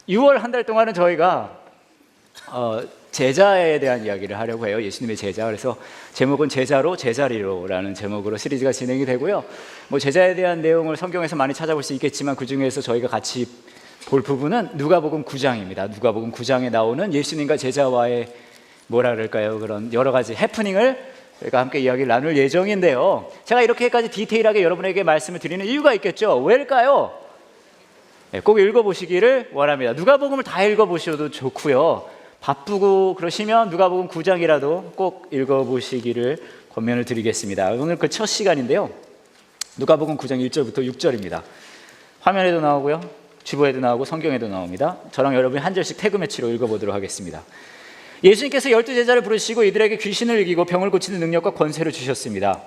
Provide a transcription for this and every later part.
6월 한 달 동안은 저희가 제자에 대한 이야기를 하려고 해요. 예수님의 제자. 그래서 제목은 제자로 제자리로라는 제목으로 시리즈가 진행이 되고요. 뭐 제자에 대한 내용을 성경에서 많이 찾아볼 수 있겠지만 그 중에서 저희가 같이 볼 부분은 누가복음 9장입니다. 누가복음 9장에 나오는 예수님과 제자와의 뭐라 그럴까요? 그런 여러 가지 해프닝을 저희가 함께 이야기를 나눌 예정인데요. 제가 이렇게까지 디테일하게 여러분에게 말씀을 드리는 이유가 있겠죠. 왜일까요? 꼭 읽어보시기를 원합니다. 누가복음을 다 읽어보셔도 좋고요. 바쁘고 그러시면 누가복음 9장이라도 꼭 읽어보시기를 권면을 드리겠습니다. 오늘 그 첫 시간인데요. 누가복음 9장 1절부터 6절입니다. 화면에도 나오고요. 주보에도 나오고 성경에도 나옵니다. 저랑 여러분이 한 절씩 태그 매치로 읽어보도록 하겠습니다. 예수님께서 12제자를 부르시고 이들에게 귀신을 이기고 병을 고치는 능력과 권세를 주셨습니다.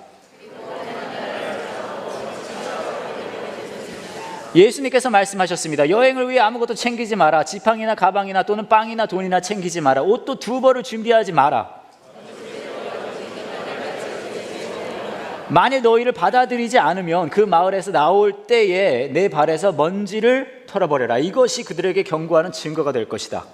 예수님께서 말씀하셨습니다. 여행을 위해 아무것도 챙기지 마라. 지팡이나 가방이나 또는 빵이나 돈이나 챙기지 마라. 옷도 두 벌을 준비하지 마라. 만일 너희를 받아들이지 않으면 그 마을에서 나올 때에 내 발에서 먼지를 털어버려라. 이것이 그들에게 경고하는 증거가 될 것이다.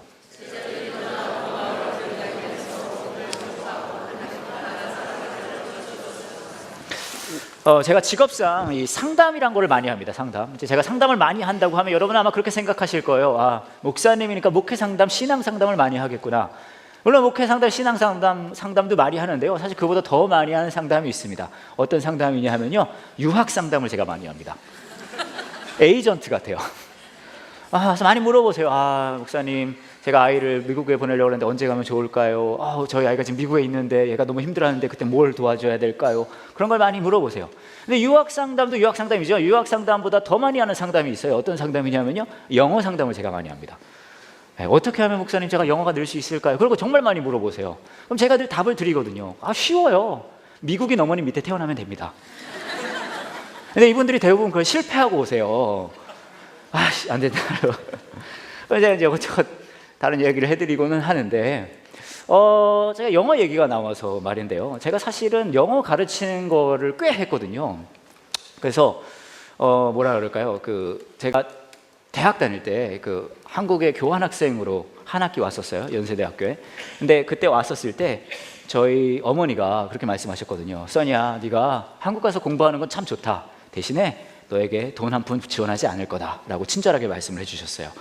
제가 직업상 이 상담이란 걸 많이 합니다. 상담. 제가 상담을 많이 한다고 하면 여러분은 아마 그렇게 생각하실 거예요. 아, 목사님이니까 목회 상담, 신앙 상담을 많이 하겠구나. 물론 목회 상담, 신앙 상담도 많이 하는데요. 사실 그보다 더 많이 하는 상담이 있습니다. 어떤 상담이냐 하면요, 유학 상담을 제가 많이 합니다. 에이전트 같아요. 그래서 많이 물어보세요. 목사님, 제가 아이를 미국에 보내려고 하는데 언제 가면 좋을까요? 저희 아이가 지금 미국에 있는데 얘가 너무 힘들어하는데 그때 뭘 도와줘야 될까요? 그런 걸 많이 물어보세요. 근데 유학 상담도 유학 상담이죠. 유학 상담보다 더 많이 하는 상담이 있어요. 어떤 상담이냐면요, 영어 상담을 제가 많이 합니다. 어떻게 하면 목사님 제가 영어가 늘 수 있을까요? 그리고 정말 많이 물어보세요. 그럼 제가 늘 답을 드리거든요. 쉬워요. 미국인 어머니 밑에 태어나면 됩니다. 근데 이분들이 대부분 그걸 실패하고 오세요. 안 된다. 제가 이제 이것저것 다른 얘기를 해드리고는 하는데, 제가 영어 얘기가 나와서 말인데요. 제가 사실은 영어 가르치는 거를 꽤 했거든요. 그래서 뭐라 그럴까요? 제가 대학 다닐 때 한국에 교환학생으로 한 학기 왔었어요. 연세대학교에. 근데 그때 왔었을 때 저희 어머니가 그렇게 말씀하셨거든요. 써니야, 네가 한국 가서 공부하는 건 참 좋다. 대신에 너에게 돈 한 푼 지원하지 않을 거다라고 친절하게 말씀을 해주셨어요.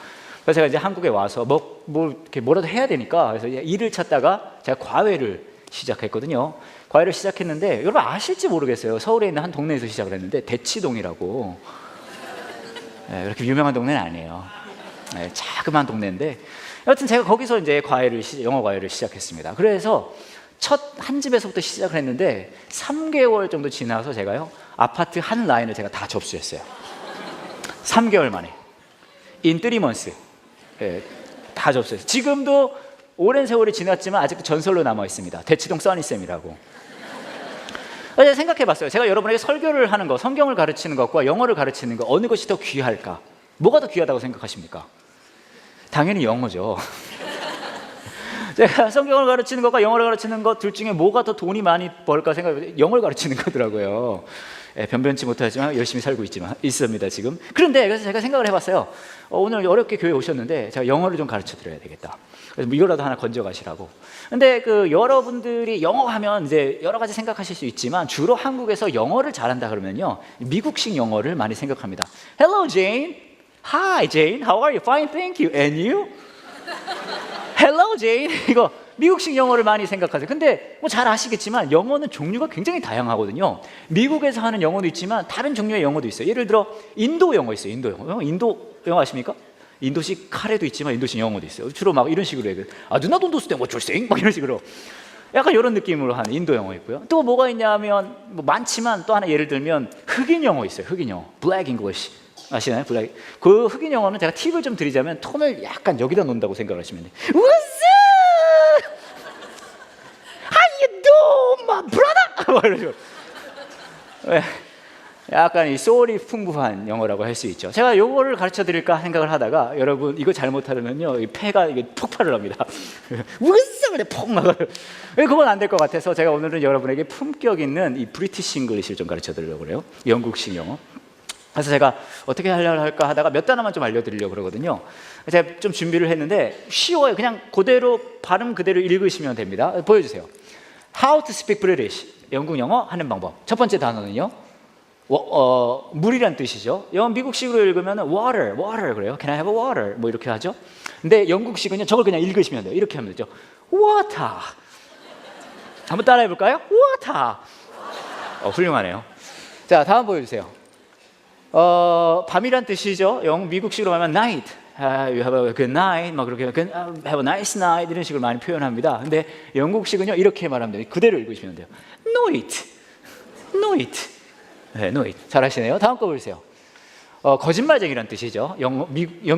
그래서 제가 이제 한국에 와서 이렇게 뭐라도 해야 되니까 그래서 일을 찾다가 제가 과외를 시작했거든요. 과외를 시작했는데 여러분 아실지 모르겠어요. 서울에 있는 한 동네에서 시작을 했는데 대치동이라고, 그렇게 유명한 동네는 아니에요. 자그마한 동네인데 여하튼 제가 거기서 이제 영어 과외를 시작했습니다. 그래서 첫 한 집에서부터 시작을 했는데 3개월 정도 지나서 제가요, 아파트 한 라인을 제가 다 접수했어요. 3개월 만에. In 3 months. 다 접수했어요. 지금도 오랜 세월이 지났지만 아직도 전설로 남아 있습니다. 대치동 써니쌤이라고. 제가 생각해봤어요. 제가 여러분에게 설교를 하는 거, 성경을 가르치는 것과 영어를 가르치는 거, 어느 것이 더 귀할까? 뭐가 더 귀하다고 생각하십니까? 당연히 영어죠. 제가 성경을 가르치는 것과 영어를 가르치는 것 둘 중에 뭐가 더 돈이 많이 벌까 생각해보면 영어를 가르치는 거더라고요. 변변치 못하지만 열심히 살고 있습니다 지금. 그런데 그래서 제가 생각을 해봤어요. 오늘 어렵게 교회 오셨는데 제가 영어를 좀 가르쳐 드려야 되겠다. 그래서 이거라도 하나 건져가시라고. 근데 여러분들이 영어 하면 이제 여러 가지 생각하실 수 있지만 주로 한국에서 영어를 잘한다 그러면요, 미국식 영어를 많이 생각합니다. Hello Jane. Hi Jane. How are you? Fine, thank you. And you? Hello Jane. 이거 미국식 영어를 많이 생각하세요. 근데 뭐 잘 아시겠지만 영어는 종류가 굉장히 다양하거든요. 미국에서 하는 영어도 있지만 다른 종류의 영어도 있어요. 예를 들어 인도 영어 있어요. 인도 영어. 인도 영어 아십니까? 인도식 카레도 있지만 인도식 영어도 있어요. 주로 막 이런 식으로 얘기해요. 누나 돈도 쓰대 뭐 줄생 막 이런 식으로 약간 이런 느낌으로 하는 인도 영어 있고요. 또 뭐가 있냐면 뭐 많지만 또 하나 예를 들면 흑인 영어 있어요. 흑인 영어. Black English. 아시나요? 그 흑인 영어는 제가 팁을 좀 드리자면 톤을 약간 여기다 놓는다고 생각을 하시면 돼요. What's up? How you do, my brother? 약간 이 소울이 풍부한 영어라고 할 수 있죠. 제가 이거를 가르쳐 드릴까 생각을 하다가 여러분 이거 잘못하면요, 이 폐가 이게 폭발을 합니다. What's up? 폭 나가요. 그건 안 될 것 같아서 제가 오늘은 여러분에게 품격 있는 이 브리티시 잉글리시를 좀 가르쳐 드리려고 그래요. 영국식 영어. 그래서 제가 어떻게 하려고 할까 하다가 몇 단어만 좀 알려드리려고 그러거든요. 제가 좀 준비를 했는데 쉬워요. 그냥 그대로 발음 그대로 읽으시면 됩니다. 보여주세요. How to speak British. 영국 영어 하는 방법. 첫 번째 단어는요. 물이란 뜻이죠. 영어 미국식으로 읽으면 water, water 그래요. Can I have a water? 뭐 이렇게 하죠. 근데 영국식은요. 저걸 그냥 읽으시면 돼요. 이렇게 하면 되죠. water. 한번 따라해 볼까요? water. 훌륭하네요. 자, 다음 보여주세요. 밤이란 뜻이죠. 미국식으로 하면 night. You have a good night. 막 그렇게 have a nice night 이런 식으로 많이 표현합니다. 근데 영국식은요 이렇게 말하면 돼요. 그대로 읽으시면 돼요. Night, night. 네, night. 잘하시네요. 다음 거 보세요. 거짓말쟁이란 뜻이죠.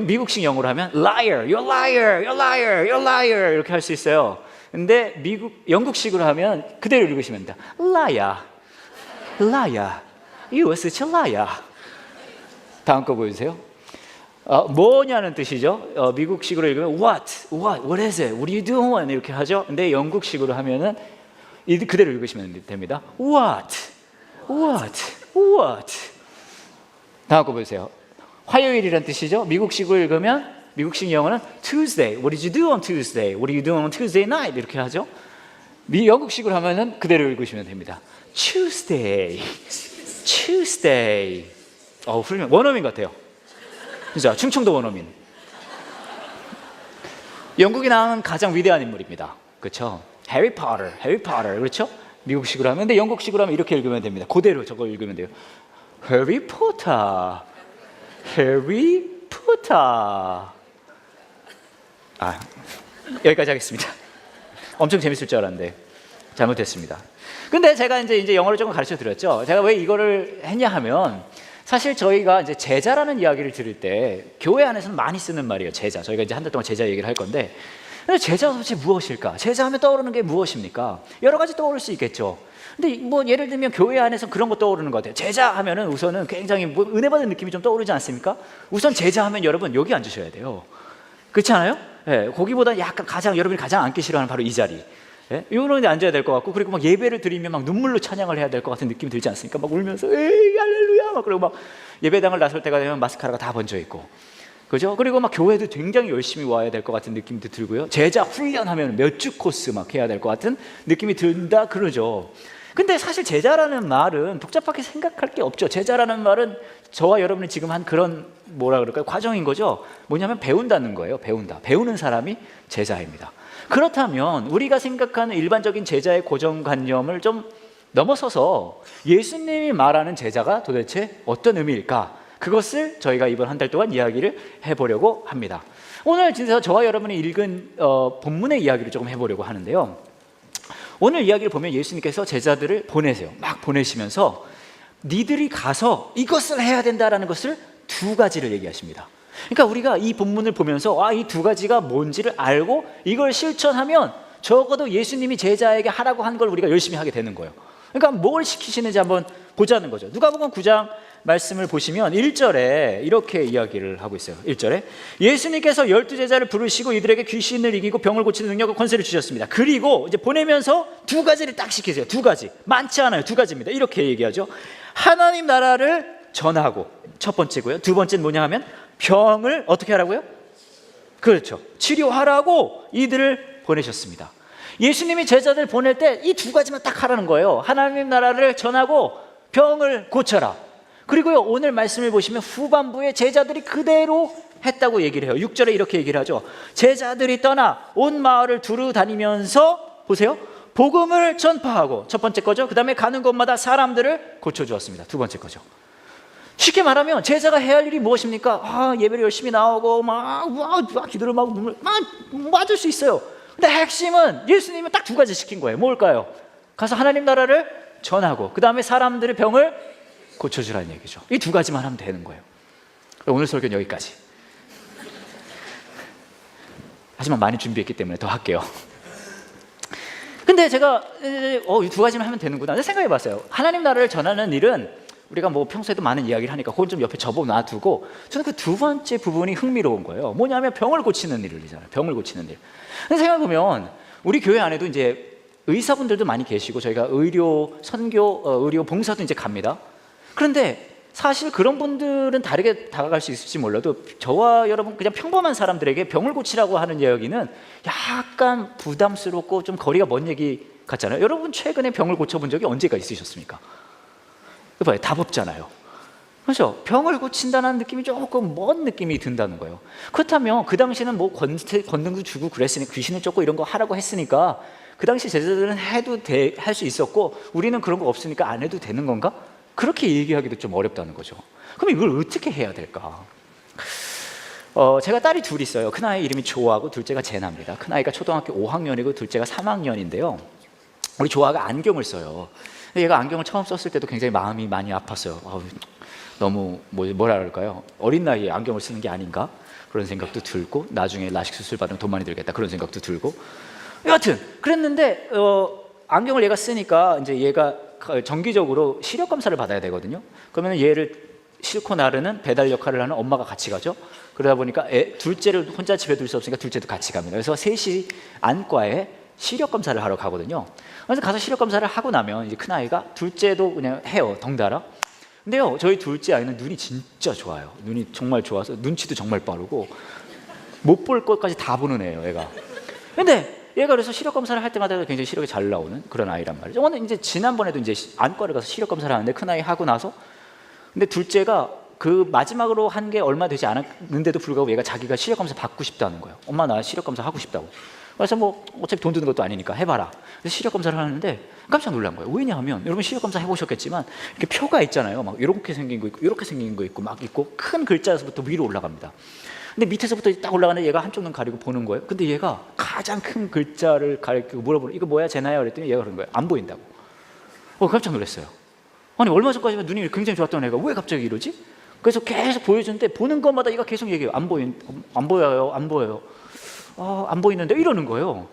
미국식 영어로 하면 liar, you're liar, you're liar, you're liar 이렇게 할 수 있어요. 근데 영국식으로 하면 그대로 읽으시면 됩니다. liar, liar, you are such a liar. 다음 거 보여주세요. 뭐냐는 뜻이죠. 미국식으로 읽으면 what is it, what are you doing 이렇게 하죠. 근데 영국식으로 하면은 그대로 읽으시면 됩니다. what. 다음 거 보세요. 화요일이란 뜻이죠. 미국식으로 읽으면 미국식 영어는 Tuesday. What did you do on Tuesday? What are you doing on Tuesday night? 이렇게 하죠. 영국식으로 하면은 그대로 읽으시면 됩니다. Tuesday. 훌륭한 원어민 같아요. 진짜 충청도 원어민. 영국이 낳은 가장 위대한 인물입니다. 그렇죠? 해리 포터. 그렇죠? 미국식으로 하면, 근데 영국식으로 하면 이렇게 읽으면 됩니다. 그대로 저거 읽으면 돼요. 해리 포터. 여기까지 하겠습니다. 엄청 재밌을 줄 알았는데 잘못했습니다. 근데 제가 이제 영어를 조금 가르쳐 드렸죠. 제가 왜 이거를 했냐 하면, 사실 저희가 이제 제자라는 이야기를 들을 때 교회 안에서는 많이 쓰는 말이에요. 제자. 저희가 이제 한 달 동안 제자 얘기를 할 건데, 근데 제자가 도대체 무엇일까? 제자하면 떠오르는 게 무엇입니까? 여러 가지 떠오를 수 있겠죠. 근데 뭐 예를 들면 교회 안에서 그런 거 떠오르는 것 같아요. 제자 하면은 우선은 굉장히 은혜 받은 느낌이 좀 떠오르지 않습니까? 우선 제자 하면 여러분 여기 앉으셔야 돼요. 그렇지 않아요? 네, 거기보다 약간 여러분이 가장 앉기 싫어하는 바로 이 자리. 예? 이런 데 앉아야 될 것 같고, 그리고 막 예배를 드리면 막 눈물로 찬양을 해야 될 것 같은 느낌이 들지 않습니까? 막 울면서 에이 할렐루야 막 그러고 막 예배당을 나설 때가 되면 마스카라가 다 번져 있고, 그죠? 그리고 막 교회도 굉장히 열심히 와야 될 것 같은 느낌도 들고요. 제자 훈련하면 몇 주 코스 막 해야 될 것 같은 느낌이 든다 그러죠. 근데 사실 제자라는 말은 복잡하게 생각할 게 없죠. 제자라는 말은 저와 여러분이 지금 한 그런 뭐라 그럴까요? 과정인 거죠. 뭐냐면 배운다는 거예요. 배우는 사람이 제자입니다. 그렇다면 우리가 생각하는 일반적인 제자의 고정관념을 좀 넘어서서 예수님이 말하는 제자가 도대체 어떤 의미일까? 그것을 저희가 이번 한 달 동안 이야기를 해보려고 합니다. 오늘 진짜 저와 여러분이 읽은 본문의 이야기를 조금 해보려고 하는데요. 오늘 이야기를 보면 예수님께서 제자들을 보내세요. 막 보내시면서 니들이 가서 이것을 해야 된다라는 것을 두 가지를 얘기하십니다. 그러니까 우리가 이 본문을 보면서 이 두 가지가 뭔지를 알고 이걸 실천하면 적어도 예수님이 제자에게 하라고 한 걸 우리가 열심히 하게 되는 거예요. 그러니까 뭘 시키시는지 한번 보자는 거죠. 누가복음 9장 말씀을 보시면 1절에 이렇게 이야기를 하고 있어요. 1절에 예수님께서 12제자를 부르시고 이들에게 귀신을 이기고 병을 고치는 능력과 권세를 주셨습니다. 그리고 이제 보내면서 두 가지를 딱 시키세요. 두 가지. 많지 않아요. 두 가지입니다. 이렇게 얘기하죠. 하나님 나라를 전하고, 첫 번째고요. 두 번째는 뭐냐 하면 병을 어떻게 하라고요? 그렇죠. 치료하라고 이들을 보내셨습니다. 예수님이 제자들 보낼 때 이 두 가지만 딱 하라는 거예요. 하나님 나라를 전하고 병을 고쳐라. 그리고요, 오늘 말씀을 보시면 후반부에 제자들이 그대로 했다고 얘기를 해요. 6절에 이렇게 얘기를 하죠. 제자들이 떠나 온 마을을 두루 다니면서 보세요. 복음을 전파하고, 첫 번째 거죠. 그 다음에 가는 곳마다 사람들을 고쳐주었습니다. 두 번째 거죠. 쉽게 말하면 제자가 해야 할 일이 무엇입니까? 예배를 열심히 나오고 막 기도를 막 맞을 수 있어요. 근데 핵심은 예수님은 딱 두 가지 시킨 거예요. 뭘까요? 가서 하나님 나라를 전하고, 그 다음에 사람들의 병을 고쳐주라는 얘기죠. 이 두 가지만 하면 되는 거예요. 오늘 설교는 여기까지. 하지만 많이 준비했기 때문에 더 할게요. 근데 제가 이 두 가지만 하면 되는구나 생각해 봤어요. 하나님 나라를 전하는 일은 우리가 뭐 평소에도 많은 이야기를 하니까 그건 좀 옆에 접어놔두고, 저는 그 두 번째 부분이 흥미로운 거예요. 뭐냐면 병을 고치는 일이잖아요. 병을 고치는 일. 근데 생각해보면 우리 교회 안에도 이제 의사분들도 많이 계시고, 저희가 의료 선교, 의료 봉사도 이제 갑니다. 그런데 사실 그런 분들은 다르게 다가갈 수 있을지 몰라도 저와 여러분 그냥 평범한 사람들에게 병을 고치라고 하는 이야기는 약간 부담스럽고 좀 거리가 먼 얘기 같잖아요. 여러분 최근에 병을 고쳐본 적이 언제가 있으셨습니까? 봐요, 답 없잖아요. 그렇죠? 병을 고친다는 느낌이 조금 먼 느낌이 든다는 거예요. 그렇다면 그 당시는 뭐 권능도 주고 그랬으니 귀신을 쫓고 이런 거 하라고 했으니까 그 당시 제자들은 해도 할 수 있었고 우리는 그런 거 없으니까 안 해도 되는 건가? 그렇게 얘기하기도 좀 어렵다는 거죠. 그럼 이걸 어떻게 해야 될까? 제가 딸이 둘 있어요. 큰아이 이름이 조아고 둘째가 제나입니다. 큰아이가 초등학교 5학년이고 둘째가 3학년인데요. 우리 조아가 안경을 써요. 얘가 안경을 처음 썼을 때도 굉장히 마음이 많이 아팠어요. 너무 뭐라 그럴까요? 어린 나이에 안경을 쓰는 게 아닌가? 그런 생각도 들고 나중에 라식 수술 받으면 돈 많이 들겠다 그런 생각도 들고 여하튼 그랬는데 안경을 얘가 쓰니까 이제 얘가 정기적으로 시력 검사를 받아야 되거든요. 그러면 얘를 싣고 나르는 배달 역할을 하는 엄마가 같이 가죠. 그러다 보니까 둘째를 혼자 집에 둘 수 없으니까 둘째도 같이 갑니다. 그래서 셋이 안과에 시력 검사를 하러 가거든요. 그래서 가서 시력 검사를 하고 나면 이제 큰 아이가 둘째도 그냥 해요, 덩달아. 근데요, 저희 둘째 아이는 눈이 진짜 좋아요. 눈이 정말 좋아서 눈치도 정말 빠르고 못 볼 것까지 다 보는 애예요, 얘가. 근데 얘가 그래서 시력 검사를 할 때마다 굉장히 시력이 잘 나오는 그런 아이란 말이죠. 오늘 이제 지난번에도 이제 안과를 가서 시력 검사를 하는데 큰 아이 하고 나서 근데 둘째가 그 마지막으로 한 게 얼마 되지 않았는데도 불구하고 얘가 자기가 시력 검사 받고 싶다는 거예요. 엄마 나 시력 검사 하고 싶다고. 그래서 뭐 어차피 돈 드는 것도 아니니까 해봐라. 그래서 시력 검사를 하는데 깜짝 놀란 거예요. 왜냐하면 여러분 시력 검사 해보셨겠지만 이렇게 표가 있잖아요. 막 이렇게 생긴 거 있고 이렇게 생긴 거 있고 막 있고 큰 글자에서부터 위로 올라갑니다. 근데 밑에서부터 딱 올라가는데 얘가 한쪽 눈 가리고 보는 거예요. 근데 얘가 가장 큰 글자를 가리키고 물어보는 이거 뭐야 제나야? 그랬더니 얘가 그런 거예요. 안 보인다고. 깜짝 놀랐어요. 아니 얼마 전까지만 눈이 굉장히 좋았던 애가 왜 갑자기 이러지? 그래서 계속 보여주는데 보는 것마다 얘가 계속 얘기해요. 안 보여요. 안 보이는데 이러는 거예요.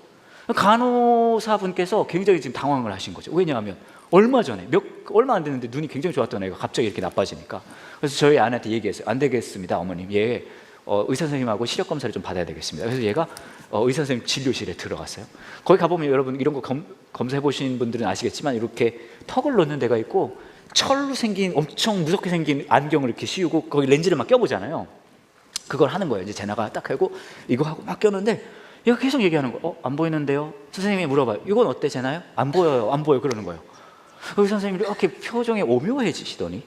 간호사분께서 굉장히 지금 당황을 하신 거죠. 왜냐하면 얼마 전에 얼마 안 됐는데 눈이 굉장히 좋았던 애가 갑자기 이렇게 나빠지니까. 그래서 저희 아내한테 얘기했어요. 안 되겠습니다, 어머님. 얘 의사 선생님하고 시력 검사를 좀 받아야 되겠습니다. 그래서 얘가 의사 선생님 진료실에 들어갔어요. 거기 가보면 여러분 이런 거 검사해 보신 분들은 아시겠지만 이렇게 턱을 넣는 데가 있고 철로 생긴 엄청 무섭게 생긴 안경을 이렇게 씌우고 거기 렌즈를 막 껴보잖아요. 그걸 하는 거예요. 이제 제나가 딱 하고 이거 하고 막 꼈는데 얘가 계속 얘기하는 거. 안 보이는데요? 선생님이 물어봐요. 이건 어때 제나요? 안 보여요. 안 보여. 그러는 거예요. 의사 선생님이 이렇게 표정이 오묘해지시더니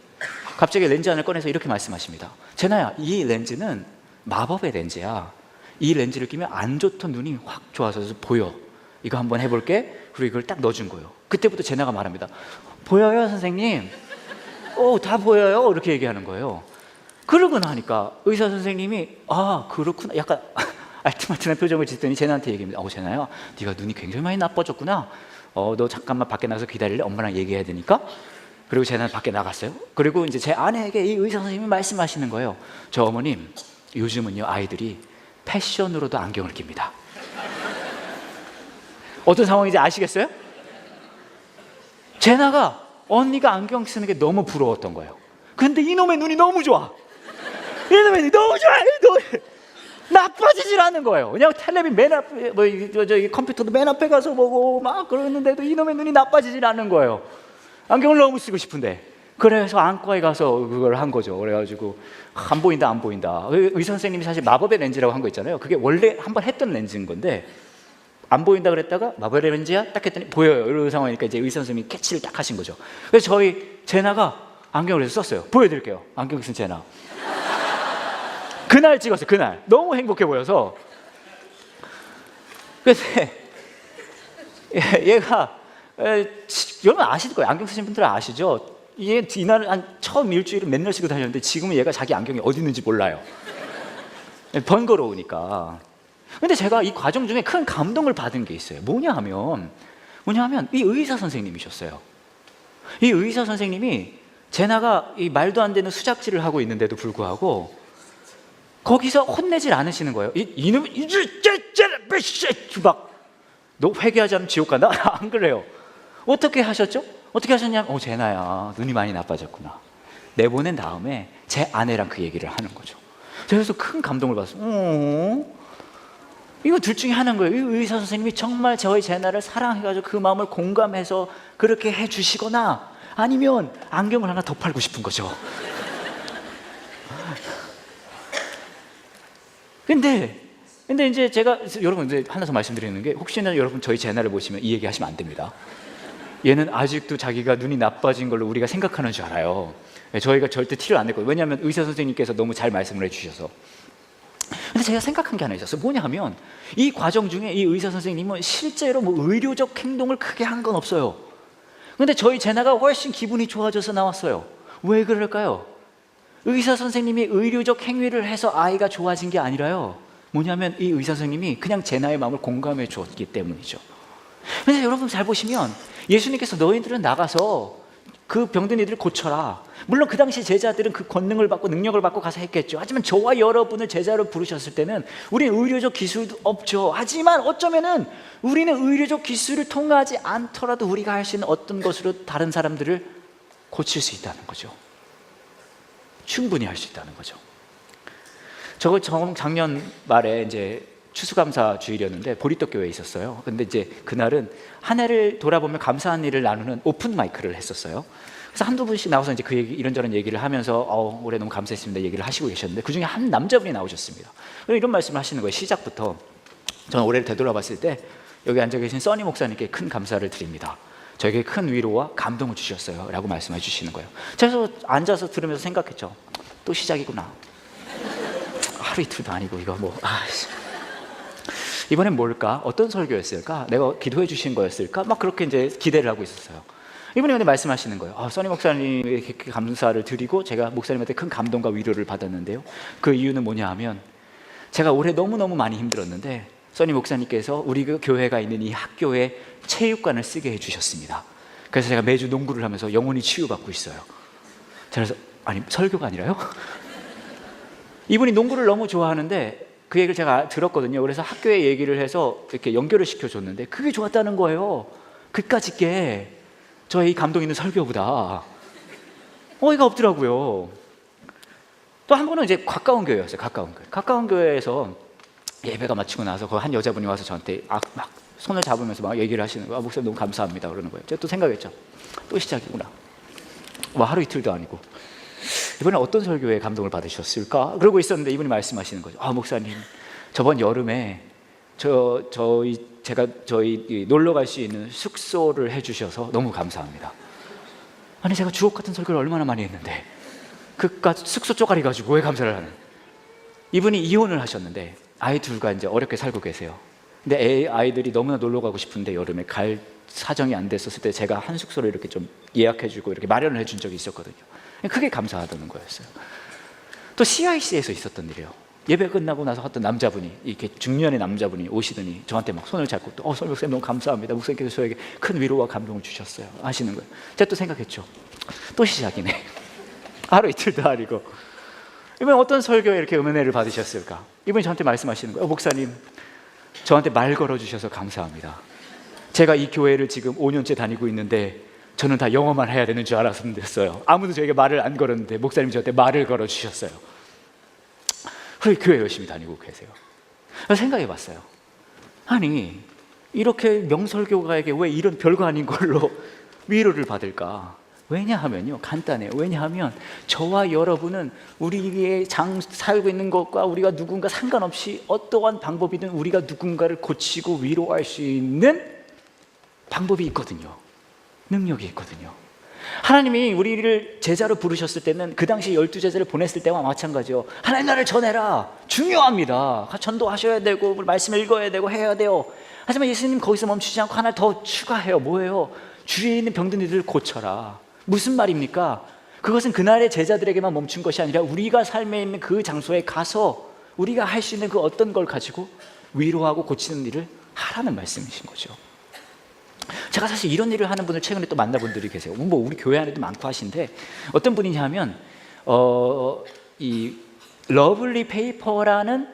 갑자기 렌즈 안을 꺼내서 이렇게 말씀하십니다. 제나야, 이 렌즈는 마법의 렌즈야. 이 렌즈를 끼면 안 좋던 눈이 확 좋아져서 보여. 이거 한번 해볼게. 그리고 이걸 딱 넣어준 거예요. 그때부터 제나가 말합니다. 보여요 선생님? 다 보여요. 이렇게 얘기하는 거예요. 그러고 나니까 의사 선생님이 그렇구나 약간 알뜰말뜰한 표정을 짓더니 제나한테 얘기합니다. 제나야, 네가 눈이 굉장히 많이 나빠졌구나. 너 잠깐만 밖에 나가서 기다릴래? 엄마랑 얘기해야 되니까. 그리고 제나는 밖에 나갔어요. 그리고 이제 제 아내에게 이 의사 선생님이 말씀하시는 거예요. 저 어머님, 요즘은요 아이들이 패션으로도 안경을 낍니다. 어떤 상황인지 아시겠어요? 제나가 언니가 안경 쓰는 게 너무 부러웠던 거예요. 근데 이놈의 눈이 너무 좋아. 이놈의 눈이 너무 좋아. 나빠지질 않는 거예요. 그냥 텔레비 맨 앞에 컴퓨터도 맨 앞에 가서 보고 막 그러는데도 이놈의 눈이 나빠지질 않는 거예요. 안경을 너무 쓰고 싶은데. 그래서 안과에 가서 그걸 한 거죠. 그래가지고 안 보인다. 의사 선생님이 사실 마법의 렌즈라고 한 거 있잖아요. 그게 원래 한번 했던 렌즈인 건데 안 보인다 그랬다가 마법의 렌즈야? 딱 했더니 보여요. 이런 상황이니까 이제 의사 선생님이 캐치를 딱 하신 거죠. 그래서 저희 제나가 안경을 해서 썼어요. 보여드릴게요. 안경 쓴 제나. 그날 찍었어요. 그날 너무 행복해 보여서. 그래서 얘가 여러분 아실 거예요. 안경 쓰신 분들은 아시죠? 얘 이날 처음 일주일은 맨날 쓰고 다녔는데 지금은 얘가 자기 안경이 어디 있는지 몰라요. 번거로우니까. 근데 제가 이 과정 중에 큰 감동을 받은 게 있어요. 뭐냐 하면 이 의사 선생님이셨어요. 이 의사 선생님이 제나가 이 말도 안 되는 수작질을 하고 있는데도 불구하고 거기서 혼내질 않으시는 거예요. 이놈 너 회개하지 않으면 지옥 간다? 안 그래요. 어떻게 하셨죠? 어떻게 하셨냐면 제나야 눈이 많이 나빠졌구나. 내보낸 다음에 제 아내랑 그 얘기를 하는 거죠. 그래서 큰 감동을 받았어요. 이거 둘 중에 하나인 거예요. 이 의사 선생님이 정말 저희 제나를 사랑해가지고 그 마음을 공감해서 그렇게 해주시거나 아니면 안경을 하나 더 팔고 싶은 거죠. 근데 이제 제가 여러분 이제 하나 더 말씀드리는 게, 혹시나 여러분 저희 제나를 보시면 이 얘기 하시면 안 됩니다. 얘는 아직도 자기가 눈이 나빠진 걸로 우리가 생각하는 줄 알아요. 저희가 절대 티를 안 냈거든요. 왜냐하면 의사 선생님께서 너무 잘 말씀을 해주셔서. 근데 제가 생각한 게 하나 있었어요. 뭐냐 하면, 이 과정 중에 이 의사 선생님은 실제로 뭐 의료적 행동을 크게 한 건 없어요. 근데 저희 제나가 훨씬 기분이 좋아져서 나왔어요. 왜 그럴까요? 의사 선생님이 의료적 행위를 해서 아이가 좋아진 게 아니라요, 뭐냐면 이 의사 선생님이 그냥 제나의 마음을 공감해 주었기 때문이죠. 근데 여러분 잘 보시면 예수님께서 너희들은 나가서 그 병든 이들을 고쳐라. 물론 그 당시 제자들은 그 권능을 받고 능력을 받고 가서 했겠죠. 하지만 저와 여러분을 제자로 부르셨을 때는 우리는 의료적 기술도 없죠. 하지만 어쩌면은 우리는 의료적 기술을 통하지 않더라도 우리가 할 수 있는 어떤 것으로 다른 사람들을 고칠 수 있다는 거죠. 충분히 할 수 있다는 거죠. 작년 말에 이제 추수감사 주일이었는데 보리떡 교회에 있었어요. 근데 이제 그날은 한 해를 돌아보면 감사한 일을 나누는 오픈 마이크를 했었어요. 그래서 한두 분씩 나와서 이제 그 얘기, 이런저런 얘기를 하면서 올해 너무 감사했습니다 얘기를 하시고 계셨는데, 그 중에 한 남자분이 나오셨습니다. 이런 말씀을 하시는 거예요. 시작부터 저는 올해를 되돌아봤을 때 여기 앉아 계신 써니 목사님께 큰 감사를 드립니다. 저에게 큰 위로와 감동을 주셨어요 라고 말씀해 주시는 거예요. 그래서 앉아서 들으면서 생각했죠. 또 시작이구나. 하루 이틀도 아니고 이거 뭐 이번엔 뭘까? 어떤 설교였을까? 내가 기도해 주신 거였을까? 막 그렇게 이제 기대를 하고 있었어요. 이번에 근데 말씀하시는 거예요. 써니 목사님에게 감사를 드리고 제가 목사님한테 큰 감동과 위로를 받았는데요, 그 이유는 뭐냐 하면, 제가 올해 너무너무 많이 힘들었는데 써니 목사님께서 우리 그 교회가 있는 이 학교에 체육관을 쓰게 해주셨습니다. 그래서 제가 매주 농구를 하면서 영혼이 치유받고 있어요. 그래서 아니 설교가 아니라요? 이분이 농구를 너무 좋아하는데 그 얘기를 제가 들었거든요. 그래서 학교에 얘기를 해서 이렇게 연결을 시켜줬는데 그게 좋았다는 거예요. 그까짓 게 저의 이 감동 있는 설교보다 어이가 없더라고요. 또 한 번은 이제 가까운 교회였어요. 가까운 교회에서 예배가 마치고 나서 그 한 여자분이 와서 저한테 막 손을 잡으면서 막 얘기를 하시는 거예요. 목사님 너무 감사합니다 그러는 거예요. 제가 또 생각했죠. 또 시작이구나. 하루 이틀도 아니고 이번에 어떤 설교에 감동을 받으셨을까? 그러고 있었는데 이분이 말씀하시는 거죠. 목사님, 저번 여름에 제가 저희 놀러 갈 수 있는 숙소를 해주셔서 너무 감사합니다. 아니 제가 주옥 같은 설교를 얼마나 많이 했는데 그깟 숙소 쪼가리 가지고 왜 감사를 하는? 이분이 이혼을 하셨는데 아이 둘과 이제 어렵게 살고 계세요. 근데 아이들이 너무나 놀러 가고 싶은데 여름에 갈 사정이 안 됐었을 때 제가 한 숙소를 이렇게 좀 예약해주고 이렇게 마련을 해준 적이 있었거든요. 그게 감사하다는 거였어요. 또 CIC에서 있었던 일이에요. 예배 끝나고 나서 어떤 남자분이, 이렇게 중년의 남자분이 오시더니 저한테 막 손을 잡고 또 선생님 너무 감사합니다. 목사님께서 저에게 큰 위로와 감동을 주셨어요 하시는 거예요. 제가 또 생각했죠. 또 시작이네. 하루 이틀도 아니고 이번에 어떤 설교에 이렇게 은혜를 받으셨을까? 이분이 저한테 말씀하시는 거예요. 목사님, 저한테 말 걸어주셔서 감사합니다. 제가 이 교회를 지금 5년째 다니고 있는데 저는 다 영어만 해야 되는 줄 알았어요. 아무도 저에게 말을 안 걸었는데 목사님이 저한테 말을 걸어주셨어요. 왜 교회 열심히 다니고 계세요? 생각해 봤어요. 아니 이렇게 명설교가에게 왜 이런 별거 아닌 걸로 위로를 받을까? 왜냐하면요, 간단해요. 왜냐하면 저와 여러분은 우리의 살고 있는 것과 우리가 누군가 상관없이 어떠한 방법이든 우리가 누군가를 고치고 위로할 수 있는 방법이 있거든요. 능력이 있거든요. 하나님이 우리를 제자로 부르셨을 때는 그 당시 12제자를 보냈을 때와 마찬가지요. 하나님 나라를 전해라. 중요합니다. 전도하셔야 되고 말씀 읽어야 되고 해야 돼요. 하지만 예수님 거기서 멈추지 않고 하나 더 추가해요. 뭐예요? 주위에 있는 병든 이들을 고쳐라. 무슨 말입니까? 그것은 그날의 제자들에게만 멈춘 것이 아니라 우리가 삶에 있는 그 장소에 가서 우리가 할 수 있는 그 어떤 걸 가지고 위로하고 고치는 일을 하라는 말씀이신 거죠. 제가 사실 이런 일을 하는 분을 최근에 또 만나본 분들이 계세요. 뭐 우리 교회 안에도 많고 하신데 어떤 분이냐 하면 이 러블리 페이퍼라는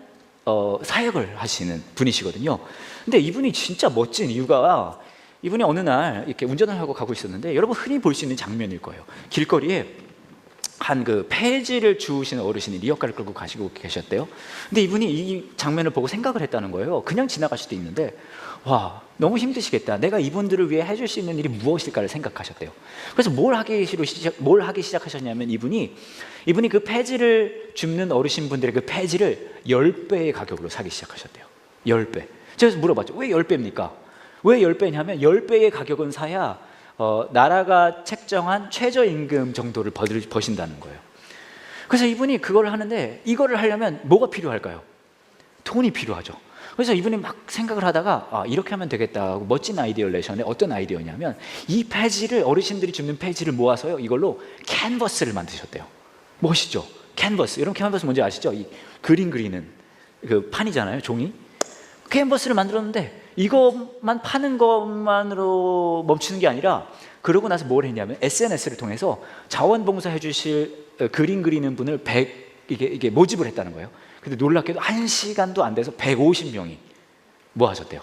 사역을 하시는 분이시거든요. 근데 이분이 진짜 멋진 이유가, 이분이 어느 날 이렇게 운전을 하고 가고 있었는데 여러분 흔히 볼 수 있는 장면일 거예요. 길거리에 한 그 폐지를 주우시는 어르신이 리어카를 끌고 가시고 계셨대요. 근데 이분이 이 장면을 보고 생각을 했다는 거예요. 그냥 지나갈 수도 있는데, 와, 너무 힘드시겠다. 내가 이분들을 위해 해줄 수 있는 일이 무엇일까를 생각하셨대요. 그래서 뭘 하기 시작하셨냐면, 이분이 그 폐지를 줍는 어르신분들의 그 폐지를 10배의 가격으로 사기 시작하셨대요. 10배. 제가 물어봤죠. 왜 10배입니까? 왜 10배냐면 10배의 가격은 사야 나라가 책정한 최저임금 정도를 버신다는 거예요. 그래서 이분이 그걸 하는데, 이거를 하려면 뭐가 필요할까요? 돈이 필요하죠. 그래서 이분이 막 생각을 하다가 이렇게 하면 되겠다 하고 멋진 아이디어를 내셨는데, 어떤 아이디어냐면 이 폐지를, 어르신들이 줍는 폐지를 모아서요, 이걸로 캔버스를 만드셨대요. 멋있죠? 캔버스. 이런 캔버스 뭔지 아시죠? 이 그림 그리는 그 판이잖아요, 종이. 캔버스를 만들었는데 이것만 파는 것만으로 멈추는 게 아니라, 그러고 나서 뭘 했냐면 SNS를 통해서 자원봉사 해주실 그림 그리는 분을 이게 모집을 했다는 거예요. 근데 놀랍게도 1시간도 안 돼서 150명이 모아졌대요.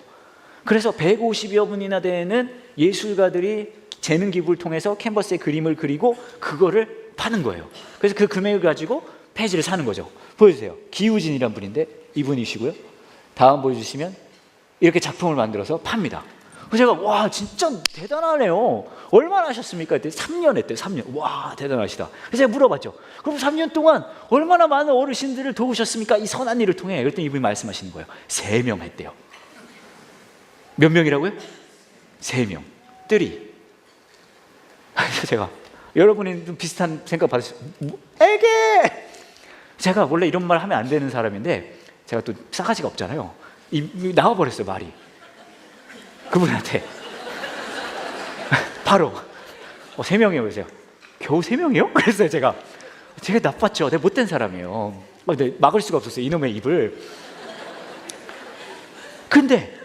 그래서 150여 분이나 되는 예술가들이 재능 기부를 통해서 캔버스에 그림을 그리고 그거를 파는 거예요. 그래서 그 금액을 가지고 폐지를 사는 거죠. 보여주세요. 기우진이란 분인데 이분이시고요. 다음 보여주시면 이렇게 작품을 만들어서 팝니다. 그래서 제가 와, 진짜 대단하네요. 얼마나 하셨습니까? 그때 3년 했대요. 3년. 와, 대단하시다. 그래서 제가 물어봤죠. 그럼 3년 동안 얼마나 많은 어르신들을 도우셨습니까? 이 선한 일을 통해. 그랬더니 이분이 말씀하시는 거예요. 3명 했대요. 몇 명이라고요? 3명. 3. 그래서 제가, 여러분이 좀 비슷한 생각 받으시죠? 에게! 제가 원래 이런 말 하면 안 되는 사람인데, 제가 또 싸가지가 없잖아요. 나와버렸어요, 말이. 그분한테. 바로 3명이요. 그러세요. 겨우 3명이요? 그랬어요. 제가 나빴죠. 내가 못된 사람이에요. 근데 막을 수가 없었어요, 이놈의 입을. 근데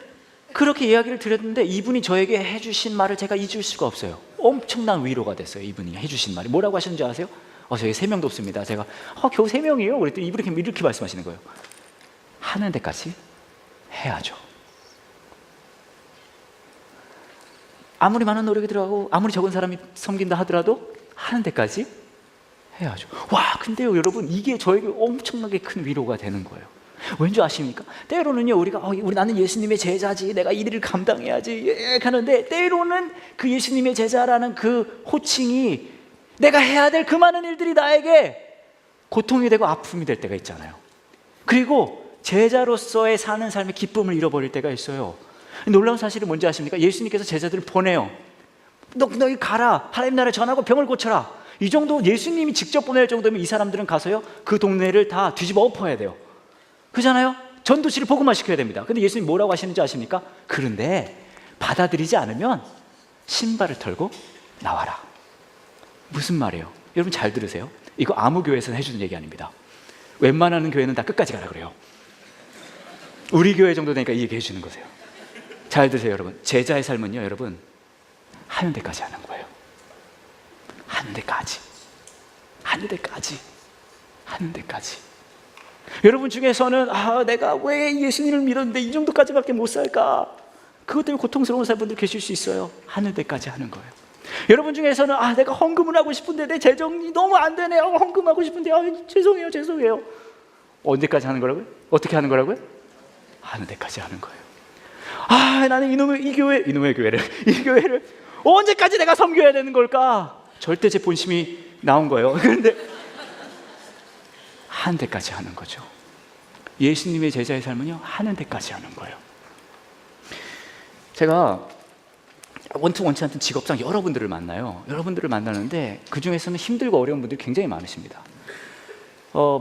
그렇게 이야기를 드렸는데 이분이 저에게 해주신 말을 제가 잊을 수가 없어요. 엄청난 위로가 됐어요. 이분이 해주신 말이 뭐라고 하셨는지 아세요? 저희 3명도 없습니다. 제가 겨우 3명이에요 그랬더니 이분이 이렇게 말씀하시는 거예요. 하는 데까지 해야죠. 아무리 많은 노력이 들어가고 아무리 적은 사람이 섬긴다 하더라도 하는 데까지 해야죠. 와, 근데요 여러분, 이게 저에게 엄청나게 큰 위로가 되는 거예요. 왠지 아십니까? 때로는요 우리가 나는 예수님의 제자지, 내가 이 일을 감당해야지 하는데, 때로는 그 예수님의 제자라는 그 호칭이 내가 해야 될 그 많은 일들이 나에게 고통이 되고 아픔이 될 때가 있잖아요. 그리고 제자로서의 사는 삶의 기쁨을 잃어버릴 때가 있어요. 놀라운 사실은 뭔지 아십니까? 예수님께서 제자들을 보내요. 너희 가라, 하나님 나라에 전하고 병을 고쳐라. 이 정도 예수님이 직접 보낼 정도면 이 사람들은 가서요 그 동네를 다 뒤집어 엎어야 돼요. 그렇잖아요? 전도시를 복음화시켜야 됩니다. 근데 예수님 뭐라고 하시는지 아십니까? 그런데 받아들이지 않으면 신발을 털고 나와라. 무슨 말이에요? 여러분 잘 들으세요. 이거 아무 교회에서는 해주는 얘기 아닙니다. 웬만하는 교회는 다 끝까지 가라 그래요. 우리 교회 정도 되니까 이 얘기 해주는 거세요. 잘 들으세요 여러분. 제자의 삶은요 여러분, 하는 데까지 하는 거예요. 하는 데까지. 하는 데까지. 하는 데까지. 여러분 중에서는 내가 왜 예수님을 믿었는데 이 정도까지밖에 못 살까? 그것 때문에 고통스러운 분들 계실 수 있어요. 하는 데까지 하는 거예요. 여러분 중에서는 내가 헌금을 하고 싶은데 내 재정이 너무 안 되네요. 헌금하고 싶은데 죄송해요. 언제까지 하는 거라고요? 어떻게 하는 거라고요? 하는 데까지 하는 거예요. 나는 이 교회를 언제까지 내가 섬겨야 되는 걸까? 절대 제 본심이 나온 거예요. 그런데 하는 데까지 하는 거죠. 예수님의 제자의 삶은요 하는 데까지 하는 거예요. 제가 원투원치 않던 직업상 여러분들을 만나요. 여러분들을 만나는데 그 중에서는 힘들고 어려운 분들이 굉장히 많으십니다.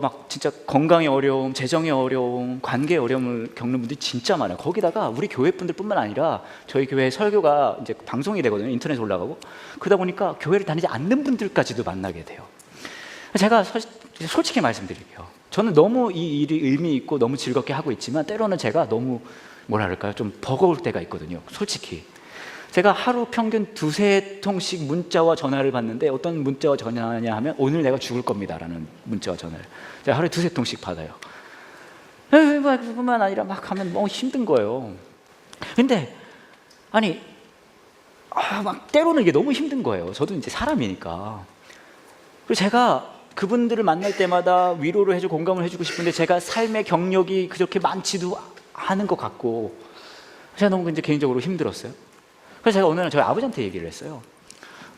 막 진짜 건강의 어려움, 재정의 어려움, 관계의 어려움을 겪는 분들이 진짜 많아요. 거기다가 우리 교회 분들뿐만 아니라 저희 교회 설교가 이제 방송이 되거든요. 인터넷에 올라가고. 그러다 보니까 교회를 다니지 않는 분들까지도 만나게 돼요. 제가 솔직히 말씀드릴게요. 저는 너무 이 일이 의미 있고 너무 즐겁게 하고 있지만 때로는 제가 너무 뭐랄까요, 좀 버거울 때가 있거든요. 솔직히 제가 하루 평균 2-3통씩 문자와 전화를 받는데, 어떤 문자와 전화냐 하면 오늘 내가 죽을 겁니다 라는 문자와 전화를 제가 하루에 2-3통씩 받아요. 그뿐만 아니라 막 하면 너무 힘든 거예요. 근데 막 때로는 이게 너무 힘든 거예요. 저도 이제 사람이니까. 그리고 제가 그분들을 만날 때마다 위로를 해주고 공감을 해주고 싶은데 제가 삶의 경력이 그렇게 많지도 않은 것 같고 제가 너무 이제 개인적으로 힘들었어요. 그래서 제가 오늘은 저희 아버지한테 얘기를 했어요.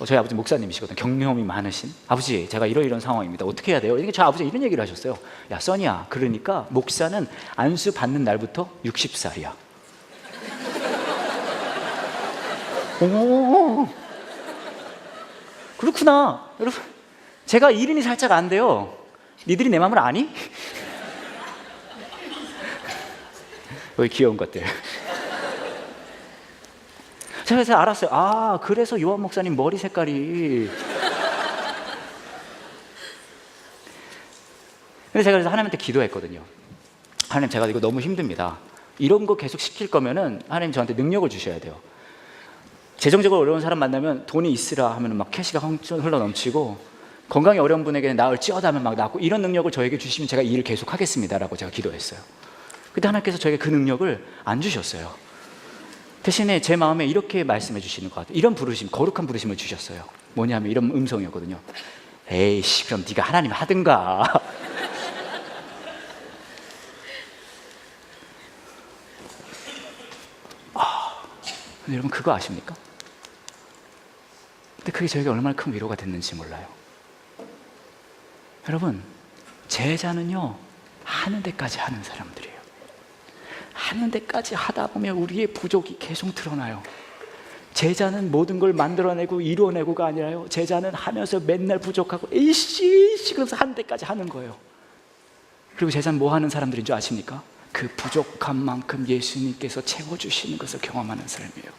저희 아버지 목사님이시거든요. 경험이 많으신. 아버지, 제가 이런 상황입니다. 어떻게 해야 돼요? 이렇게 저희 아버지가 이런 얘기를 하셨어요. 야, 써니야, 그러니까 목사는 안수 받는 날부터 60살이야. 오, 그렇구나. 여러분, 제가 이른이 살짝 안 돼요. 니들이 내 마음을 아니? 여기 귀여운 것들. 제가 그래서 알았어요. 아, 그래서 요한 목사님 머리 색깔이. 근데 제가 그래서 하나님한테 기도했거든요. 하나님, 제가 이거 너무 힘듭니다. 이런 거 계속 시킬 거면은 하나님 저한테 능력을 주셔야 돼요. 재정적으로 어려운 사람 만나면 돈이 있으라 하면 막 캐시가 흘러 넘치고, 건강이 어려운 분에게는 나을지어다 하면 막 낫고, 이런 능력을 저에게 주시면 제가 이 일을 계속 하겠습니다라고 제가 기도했어요. 근데 하나님께서 저에게 그 능력을 안 주셨어요. 대신에 제 마음에 이렇게 말씀해 주시는 것 같아요. 이런 부르심, 거룩한 부르심을 주셨어요. 뭐냐면 이런 음성이었거든요. 에이씨, 그럼 네가 하나님 하든가. 근데 여러분, 그거 아십니까? 근데 그게 저에게 얼마나 큰 위로가 됐는지 몰라요. 여러분, 제자는요, 하는 데까지 하는 사람들이에요. 하는 데까지 하다 보면 우리의 부족이 계속 드러나요. 제자는 모든 걸 만들어내고 이루어내고가 아니라요, 제자는 하면서 맨날 부족하고 에이씨 그러면서 하는 데까지 하는 거예요. 그리고 제자는 뭐 하는 사람들인 줄 아십니까? 그 부족한 만큼 예수님께서 채워주시는 것을 경험하는 삶이에요.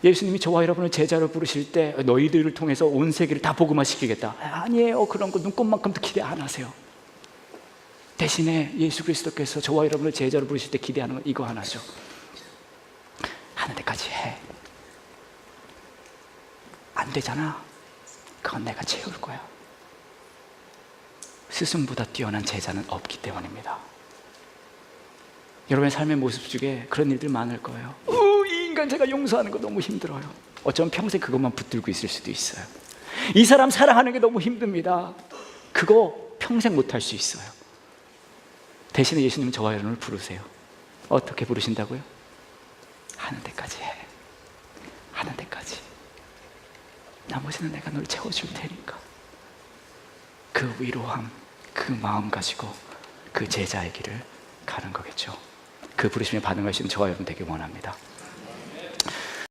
예수님이 저와 여러분을 제자로 부르실 때 너희들을 통해서 온 세계를 다 복음화시키겠다, 아니에요. 그런 거 눈꼽만큼도 기대 안 하세요. 대신에 예수 그리스도께서 저와 여러분을 제자로 부르실 때 기대하는 건 이거 하나죠. 하는 데까지 해. 안 되잖아. 그건 내가 채울 거야. 스승보다 뛰어난 제자는 없기 때문입니다. 여러분의 삶의 모습 중에 그런 일들 많을 거예요. 이 인간 제가 용서하는 거 너무 힘들어요. 어쩌면 평생 그것만 붙들고 있을 수도 있어요. 이 사람 사랑하는 게 너무 힘듭니다. 그거 평생 못 할 수 있어요. 대신에 예수님은 저와 여러분을 부르세요. 어떻게 부르신다고요? 하는 데까지 해. 하는 데까지. 나머지는 내가 널 채워줄 테니까. 그 위로함, 그 마음 가지고 그 제자의 길을 가는 거겠죠. 그 부르심에 반응할 수 있는 저와 여러분 되길 원합니다.